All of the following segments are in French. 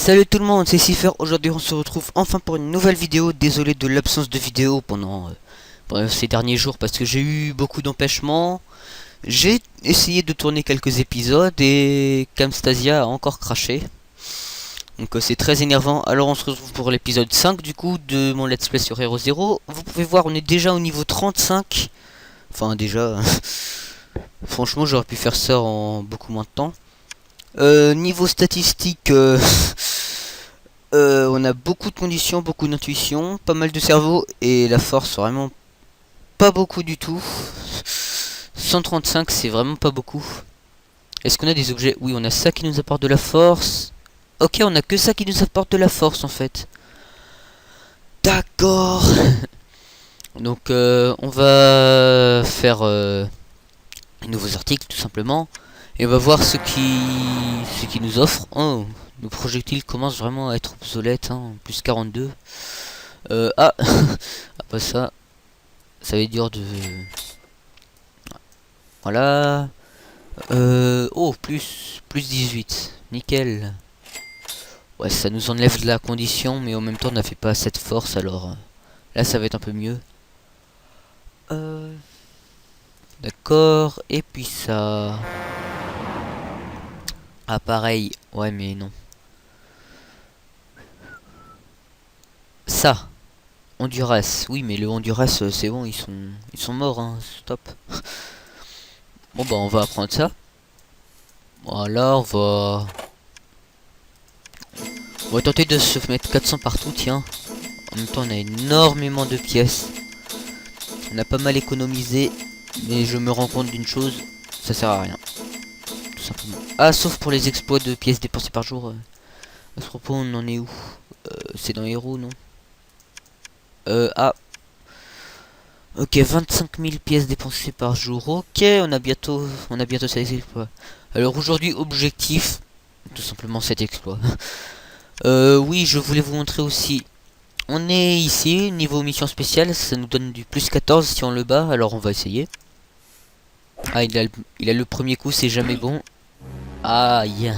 Salut tout le monde, c'est Cipher. Aujourd'hui on se retrouve enfin pour une nouvelle vidéo. Désolé de l'absence de vidéo pendant ces derniers jours parce que j'ai eu beaucoup d'empêchements. J'ai essayé de tourner quelques épisodes et Camstasia a encore craché. Donc c'est très énervant. Alors on se retrouve pour l'épisode 5 du coup de mon let's play sur Hero Zero. Vous pouvez voir, on est déjà au niveau 35. Enfin déjà, franchement j'aurais pu faire ça en beaucoup moins de temps. Niveau statistique, on a beaucoup de conditions, beaucoup d'intuition, pas mal de cerveau et la force vraiment pas beaucoup du tout. 135 c'est vraiment pas beaucoup. Est-ce qu'on a des objets? Oui, on a ça qui nous apporte de la force. Ok, on a que ça qui nous apporte de la force en fait. D'accord. Donc on va faire de nouveaux articles tout simplement. Et on va voir ce qui nous offre. Oh, nos projectiles commencent vraiment à être obsolètes, hein, plus 42. Ah, après ça va être dur de... Voilà. Oh, plus 18. Nickel. Ouais, ça nous enlève de la condition, mais en même temps on n'a fait pas assez de force, alors... là, ça va être un peu mieux. D'accord, et puis ça... Ah, pareil. Ouais, mais non. Ça. Honduras, oui, mais le Honduras, c'est bon, ils sont morts, hein, stop. Bon, bah, on va apprendre ça. Voilà, on va tenter de se mettre 400 partout, tiens. En même temps, on a énormément de pièces. On a pas mal économisé, mais je me rends compte d'une chose, ça sert à rien, tout simplement. Ah, sauf pour les exploits de pièces dépensées par jour. À ce propos, on en est où? C'est dans Hero, non? Ah, ok, 25 000 pièces dépensées par jour. Ok, on a bientôt ça exploit. Alors aujourd'hui, objectif, tout simplement cet exploit. Oui, je voulais vous montrer aussi. On est ici, niveau mission spéciale, ça nous donne du plus 14 si on le bat, alors on va essayer. Ah, il a le premier coup, c'est jamais bon. Ah, yeah.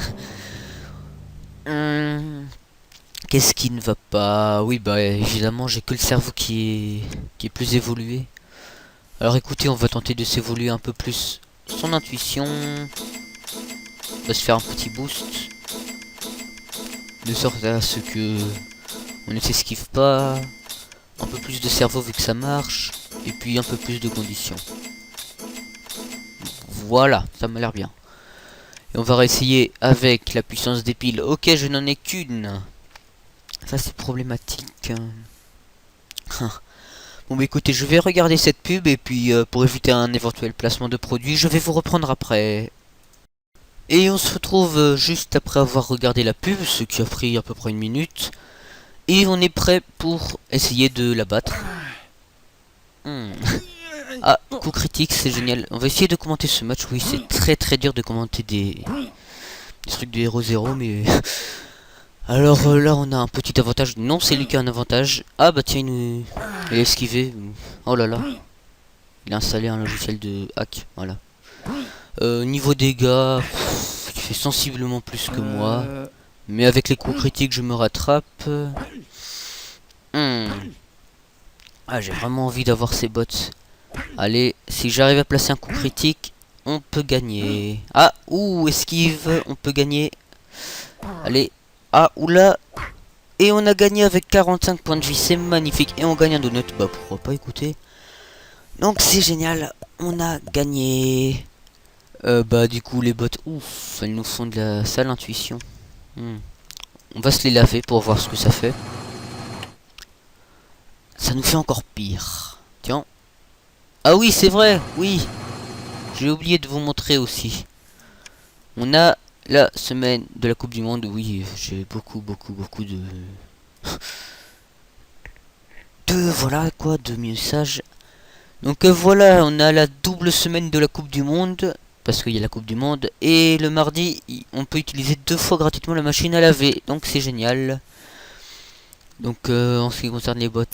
Qu'est-ce qui ne va pas? Oui, bah évidemment, j'ai que le cerveau qui est plus évolué. Alors écoutez, on va tenter de s'évoluer un peu plus son intuition. On va se faire un petit boost. De sorte à ce que on ne s'esquive pas. Un peu plus de cerveau vu que ça marche. Et puis un peu plus de conditions. Voilà, ça m'a l'air bien. Et on va réessayer avec la puissance des piles. Ok, je n'en ai qu'une. Ça c'est problématique. Bon bah écoutez, je vais regarder cette pub et puis pour éviter un éventuel placement de produit, je vais vous reprendre après. Et on se retrouve juste après avoir regardé la pub, ce qui a pris à peu près une minute. Et on est prêt pour essayer de la battre. Ah, coup critique, c'est génial. On va essayer de commenter ce match. Oui, c'est très dur de commenter des trucs de Hero Zero, mais... alors là, on a un petit avantage. Non, c'est lui qui a un avantage. Ah bah tiens, il a esquivé. Oh là là. Il a installé un logiciel de hack, voilà. Niveau dégâts, il fait sensiblement plus que moi. Mais avec les coups critiques, je me rattrape. Ah, j'ai vraiment envie d'avoir ces bots. Allez, si j'arrive à placer un coup critique, on peut gagner. Ah, ouh, esquive, on peut gagner. Allez, ah, oula. Et on a gagné avec 45 points de vie, c'est magnifique. Et on gagne un donut, bah pourquoi pas, écouter. Donc c'est génial, on a gagné. Bah du coup les bots, ouf, elles nous font de la sale intuition. On va se les laver pour voir ce que ça fait. Ça nous fait encore pire. Tiens. Ah oui, c'est vrai, oui. J'ai oublié de vous montrer aussi. On a la semaine de la Coupe du Monde. Oui, j'ai beaucoup de... voilà quoi, de messages. Donc voilà, on a la double semaine de la Coupe du Monde. Parce qu'il y a la Coupe du Monde. Et le mardi, on peut utiliser 2 fois gratuitement la machine à laver. Donc c'est génial. Donc en ce qui concerne les bots,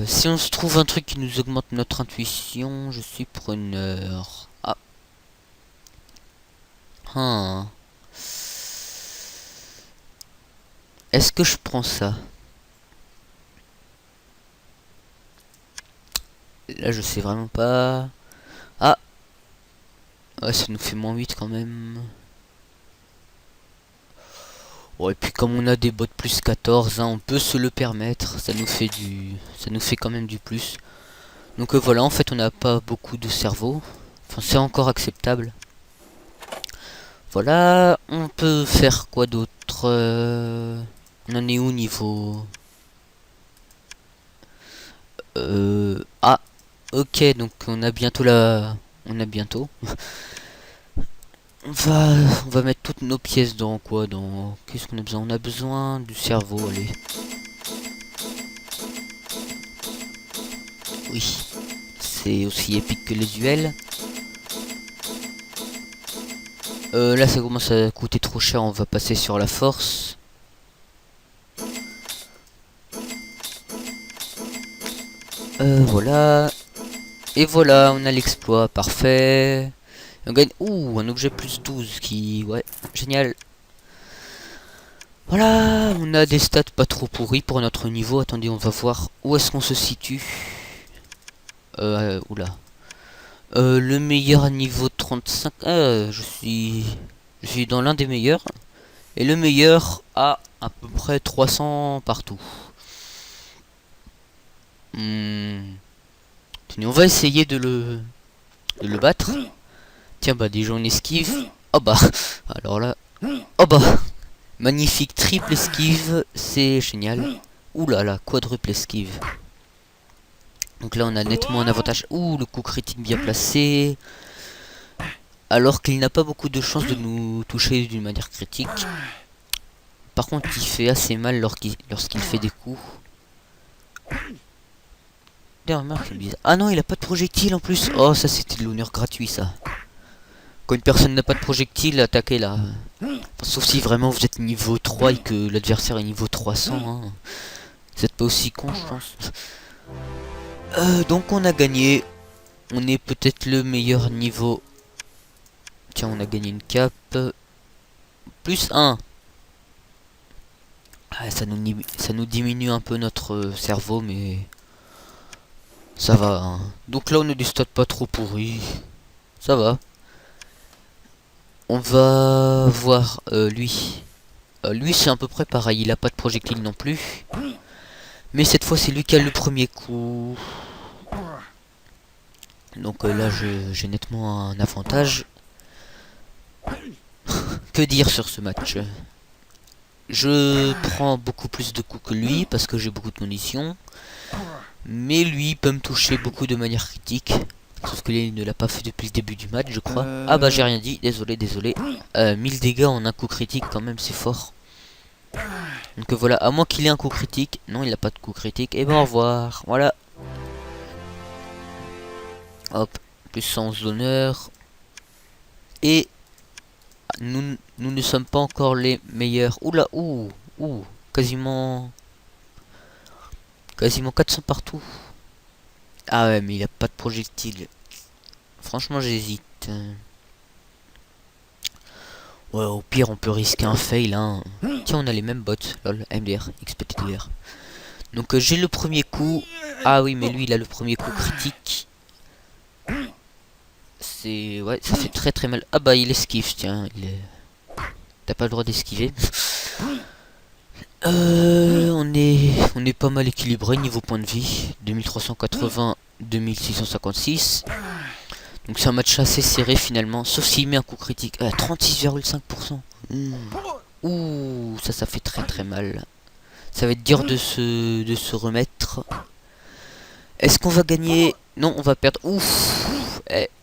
si on se trouve un truc qui nous augmente notre intuition, je suis preneur. Ah. Est-ce que je prends ça? Là, je sais vraiment pas. Ah! Ouais, ça nous fait -8 quand même. Ouais, et puis comme on a des bots plus 14, hein, on peut se le permettre. Ça nous fait quand même du plus. Donc voilà, en fait, on n'a pas beaucoup de cerveau. Enfin, c'est encore acceptable. Voilà, on peut faire quoi d'autre? On en est où niveau... Ah, ok, donc on a bientôt la... On a bientôt. On va, on va mettre toutes nos pièces dans quoi? Dans... Qu'est-ce qu'on a besoin? On a besoin du cerveau, allez. Oui, c'est aussi épique que les duels. Là, ça commence à coûter trop cher, on va passer sur la force. Voilà. Et voilà, on a l'exploit, parfait. On gagne... Ouh, un objet plus 12 qui... Ouais, génial. Voilà, on a des stats pas trop pourris pour notre niveau. Attendez, on va voir où est-ce qu'on se situe. Oula. Le meilleur niveau 35. Je suis dans l'un des meilleurs. Et le meilleur a à peu près 300 partout. Tenez, on va essayer de le battre. Tiens, bah déjà on esquive. Oh bah, alors là. Oh bah, magnifique triple esquive, c'est génial. Ouh là là, quadruple esquive. Donc là on a nettement un avantage. Ouh, le coup critique bien placé. Alors qu'il n'a pas beaucoup de chances de nous toucher d'une manière critique. Par contre, il fait assez mal lorsqu'il fait des coups. Ah non, il a pas de projectile en plus. Oh, ça c'était de l'honneur gratuit ça. Quand une personne n'a pas de projectile, attaquez là. Enfin, sauf si vraiment vous êtes niveau 3 et que l'adversaire est niveau 300. Hein. Vous êtes pas aussi con, je pense. Donc on a gagné. On est peut-être le meilleur niveau. Tiens, on a gagné une cape. Plus 1. Ah, ça nous diminue un peu notre cerveau, mais... Ça va, hein. Donc là, on a des stats pas trop pourris. Ça va. On va voir lui. Lui, c'est à peu près pareil. Il a pas de projectile non plus. Mais cette fois, c'est lui qui a le premier coup. Donc là, j'ai nettement un avantage. Que dire sur ce match? Je prends beaucoup plus de coups que lui parce que j'ai beaucoup de conditions. Mais lui peut me toucher beaucoup de manière critique. Sauf que il ne l'a pas fait depuis le début du match, je crois. Ah bah j'ai rien dit, désolé, désolé. 1000 dégâts en un coup critique quand même, c'est fort. Donc voilà, à moins qu'il ait un coup critique. Non, il n'a pas de coup critique. Et ben au revoir, voilà. Hop, plus 111 d'honneur. Et nous ne sommes pas encore les meilleurs. Oula, ouh, quasiment 400 partout. Ah ouais, mais il a pas de projectile. Franchement, j'hésite. Ouais, au pire, on peut risquer un fail, hein. Tiens, on a les mêmes bots. Lol, MDR, XPTDR. Donc, j'ai le premier coup. Ah oui, mais lui, il a le premier coup critique. C'est... Ouais, ça fait très très mal. Ah bah, il esquive, tiens. T'as pas le droit d'esquiver. On est pas mal équilibré niveau point de vie. 2380, 2656. Donc c'est un match assez serré finalement. Sauf s'il met un coup critique. 36,5%. Ouh, ça fait très très mal. Ça va être dur de se remettre. Est-ce qu'on va gagner? Non, on va perdre. Ouf.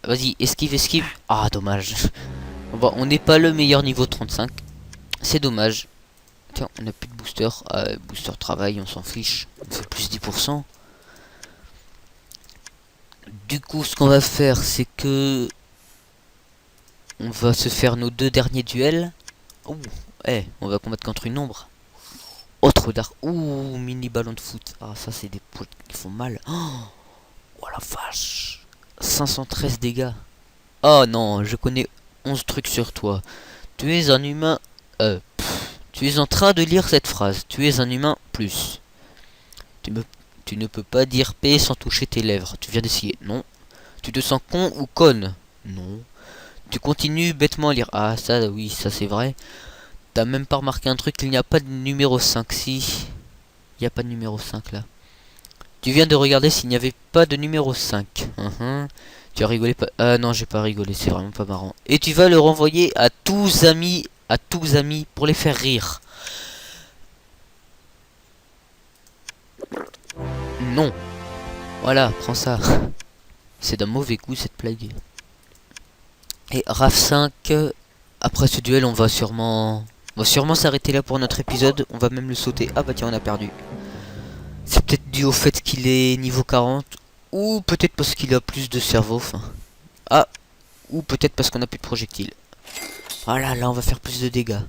Vas-y, esquive, esquive. Ah, dommage. On n'est pas le meilleur niveau 35. C'est dommage. Tiens, on a plus de booster. Booster travail, on s'en fiche. On fait plus 10%. Du coup, ce qu'on va faire, c'est que... On va se faire nos 2 derniers duels. Ouh, on va combattre contre une ombre. Autre dark. Ouh, mini ballon de foot. Ah, ça, c'est des points qui font mal. Oh la vache. 513 dégâts. Oh non, je connais 11 trucs sur toi. Tu es un humain. Tu es en train de lire cette phrase. Tu es un humain plus. Tu ne peux pas dire P sans toucher tes lèvres. Tu viens d'essayer. Non. Tu te sens con ou conne? Non. Tu continues bêtement à lire. Ah, ça, oui, ça c'est vrai. T'as même pas remarqué un truc, il n'y a pas de numéro 5. Si. Il n'y a pas de numéro 5 là. Tu viens de regarder s'il n'y avait pas de numéro 5. Tu as rigolé pas. Ah non, j'ai pas rigolé, c'est vraiment pas marrant. Et tu vas le renvoyer à tous amis, pour les faire rire. Non. Voilà, prends ça. C'est d'un mauvais goût cette blague. Et RAF 5, après ce duel, on va sûrement s'arrêter là pour notre épisode. On va même le sauter. Ah bah tiens, on a perdu. C'est peut-être dû au fait qu'il est niveau 40. Ou peut-être parce qu'il a plus de cerveau. Enfin. Ah. Ou peut-être parce qu'on a plus de projectiles. Voilà, là on va faire plus de dégâts.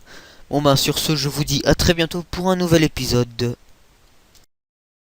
Bon bah sur ce, je vous dis à très bientôt pour un nouvel épisode.